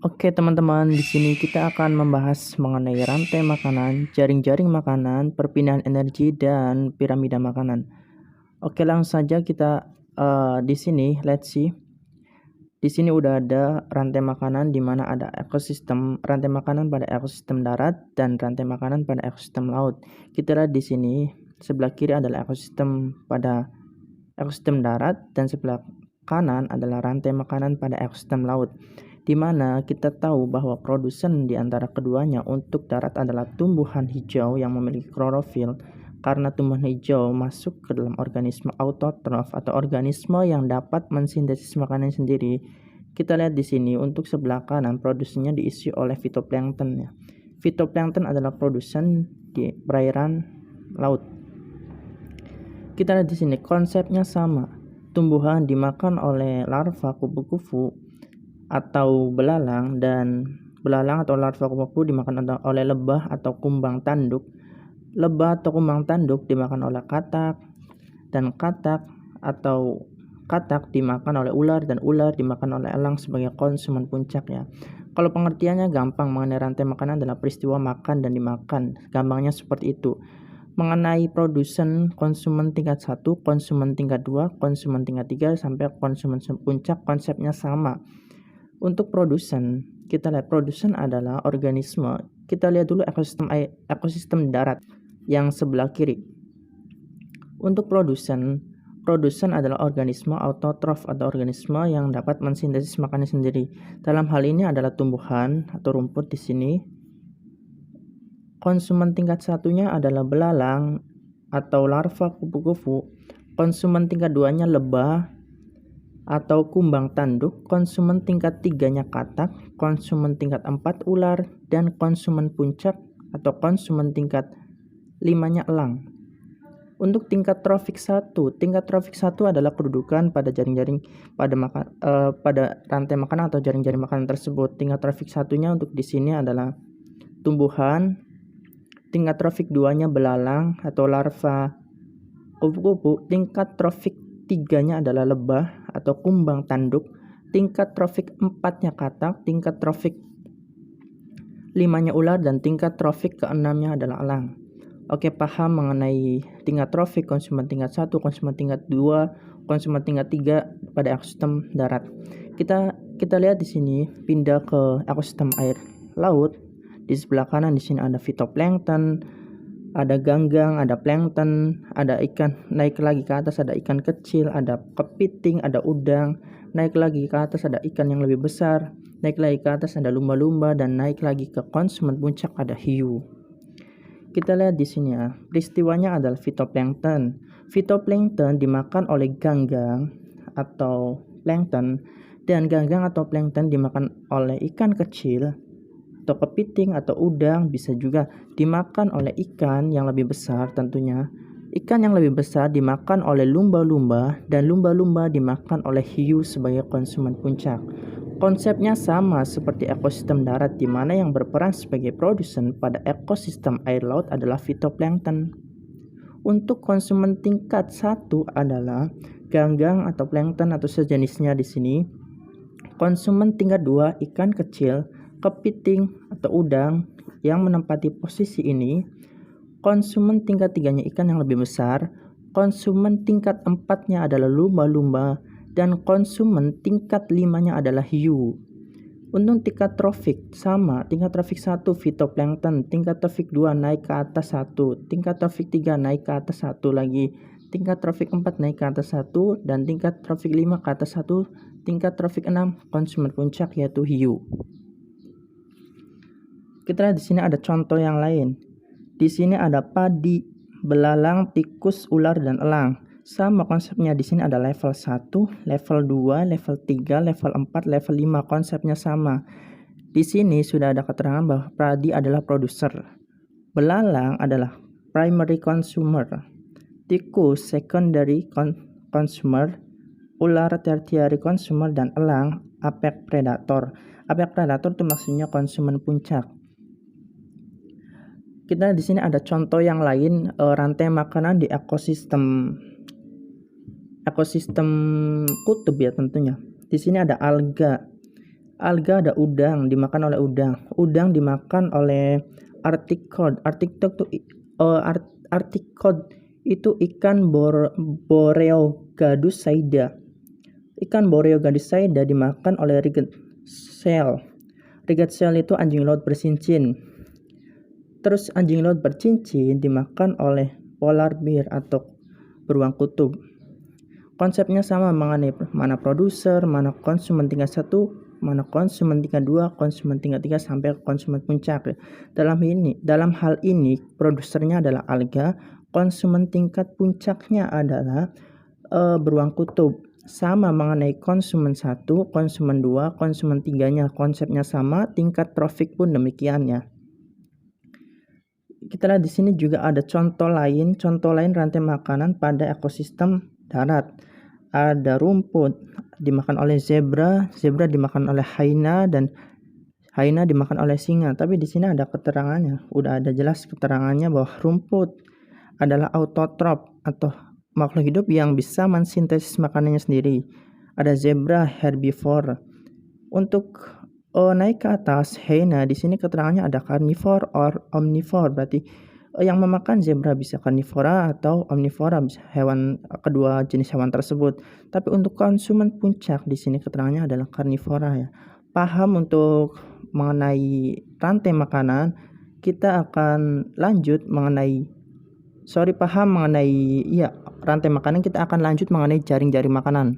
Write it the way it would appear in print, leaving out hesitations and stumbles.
Oke teman-teman, di sini kita akan membahas mengenai rantai makanan, jaring-jaring makanan, perpindahan energi dan piramida makanan. Oke, langsung saja kita di sini let's see. Di sini udah ada rantai makanan di mana ada ekosistem rantai makanan pada ekosistem darat dan rantai makanan pada ekosistem laut. Kita lihat di sini sebelah kiri adalah ekosistem pada ekosistem darat dan sebelah kanan adalah rantai makanan pada ekosistem laut, di mana kita tahu bahwa produsen di antara keduanya untuk darat adalah tumbuhan hijau yang memiliki klorofil, karena tumbuhan hijau masuk ke dalam organisme autotrof atau organisme yang dapat mensintesis makanan sendiri. Kita lihat di sini untuk sebelah kanan produsennya diisi oleh fitoplankton ya. Fitoplankton adalah produsen di perairan laut. Kita lihat di sini konsepnya sama. Tumbuhan dimakan oleh larva kupu-kupu atau belalang, dan belalang atau larva kupu-kupu dimakan oleh lebah atau kumbang tanduk. Lebah atau kumbang tanduk dimakan oleh katak, dan katak atau katak dimakan oleh ular, dan ular dimakan oleh elang sebagai konsumen puncak ya. Kalau pengertiannya gampang mengenai rantai makanan adalah peristiwa makan dan dimakan. Gampangnya seperti itu. Mengenai produsen, konsumen tingkat 1, konsumen tingkat 2, konsumen tingkat 3 sampai konsumen puncak konsepnya sama. Untuk produsen, kita lihat produsen adalah organisme. Kita lihat dulu ekosistem darat yang sebelah kiri. Untuk produsen adalah organisme autotrof atau organisme yang dapat mensintesis makanan sendiri. Dalam hal ini adalah tumbuhan atau rumput di sini. Konsumen tingkat satunya adalah belalang atau larva kupu-kupu. Konsumen tingkat 2-nya lebah atau kumbang tanduk. Konsumen tingkat 3-nya katak. Konsumen tingkat 4 ular. Dan konsumen puncak atau konsumen tingkat 5-nya elang. Untuk tingkat trofik 1 adalah kedudukan pada jaring-jaring pada rantai makanan atau jaring-jaring makanan tersebut. Tingkat trofik 1-nya untuk di sini adalah tumbuhan. Tingkat trofik 2-nya belalang atau larva kupu-kupu. Tingkat trofik 3-nya adalah lebah atau kumbang tanduk. Tingkat trofik 4-nya katak. Tingkat trofik 5-nya ular. Dan tingkat trofik ke-6-nya adalah elang. Oke, paham mengenai tingkat trofik, konsumen tingkat 1, konsumen tingkat 2, konsumen tingkat 3 pada ekosistem darat. Kita lihat di sini pindah ke ekosistem air laut. Di sebelah kanan di sini ada fitoplankton, ada ganggang, ada plankton, ada ikan. Naik lagi ke atas ada ikan kecil, ada kepiting, ada udang. Naik lagi ke atas ada ikan yang lebih besar. Naik lagi ke atas ada lumba-lumba, dan naik lagi ke konsumen puncak ada hiu. Kita lihat di sini ya, peristiwanya adalah fitoplankton. Fitoplankton dimakan oleh ganggang atau plankton, dan ganggang atau plankton dimakan oleh ikan kecil atau kepiting atau udang. Bisa juga dimakan oleh ikan yang lebih besar tentunya. Ikan yang lebih besar dimakan oleh lumba-lumba, dan lumba-lumba dimakan oleh hiu sebagai konsumen puncak. Konsepnya sama seperti ekosistem darat, di mana yang berperan sebagai produsen pada ekosistem air laut adalah fitoplankton. Untuk konsumen tingkat 1 adalah ganggang atau plankton atau sejenisnya di sini. Konsumen tingkat 2 ikan kecil, kepiting atau udang yang menempati posisi ini. Konsumen tingkat 3-nya ikan yang lebih besar. Konsumen tingkat 4-nya adalah lumba-lumba, dan konsumen tingkat 5-nya adalah hiu. Untuk tingkat trofik sama, tingkat trofik 1 fitoplankton, tingkat trofik 2 naik ke atas 1, tingkat trofik 3 naik ke atas 1 lagi, tingkat trofik 4 naik ke atas 1, dan tingkat trofik 5 ke atas 1, tingkat trofik 6 konsumen puncak yaitu hiu. Kita lihat di sini ada contoh yang lain. Di sini ada padi, belalang, tikus, ular, dan elang. Sama konsepnya, di sini ada level 1, level 2, level 3, level 4, level 5. Konsepnya sama. Di sini sudah ada keterangan bahwa padi adalah produser. Belalang adalah primary consumer. Tikus secondary consumer. Ular tertiary consumer, dan elang apex predator. Apex predator itu maksudnya konsumen puncak. Kita di sini ada contoh yang lain, rantai makanan di ekosistem kutub ya tentunya. Di sini ada alga. Alga ada udang, dimakan oleh udang. Udang dimakan oleh arthropod. Arthropod itu ikan Boreogadus saida. Ikan Boreogadus saida dimakan oleh Riget shell. Riget shell itu anjing laut bercincin. Terus anjing laut bercincin dimakan oleh polar bear atau beruang kutub. Konsepnya sama mengenai mana produser, mana konsumen tingkat 1, mana konsumen tingkat 2, konsumen tingkat 3 sampai konsumen puncak. Dalam hal ini produsernya adalah alga, konsumen tingkat puncaknya adalah beruang kutub. Sama mengenai konsumen 1, konsumen 2, konsumen 3-nya konsepnya sama, tingkat traffic pun demikian ya. Kita lihat di sini juga ada contoh lain rantai makanan pada ekosistem darat. Ada rumput dimakan oleh zebra dimakan oleh hyena, dan hyena dimakan oleh singa. Tapi di sini ada keterangannya, udah ada jelas keterangannya bahwa rumput adalah autotrof atau makhluk hidup yang bisa mensintesis makanannya sendiri. Ada zebra herbivore. Untuk naik ke atas hyena, di sini keterangannya ada carnivore or omnivore, berarti yang memakan zebra bisa karnivora atau omnivora, bisa hewan kedua jenis hewan tersebut. Tapi untuk konsumen puncak di sini keterangannya adalah karnivora ya. Paham untuk mengenai rantai makanan, kita akan lanjut mengenai rantai makanan, kita akan lanjut mengenai jaring-jaring makanan.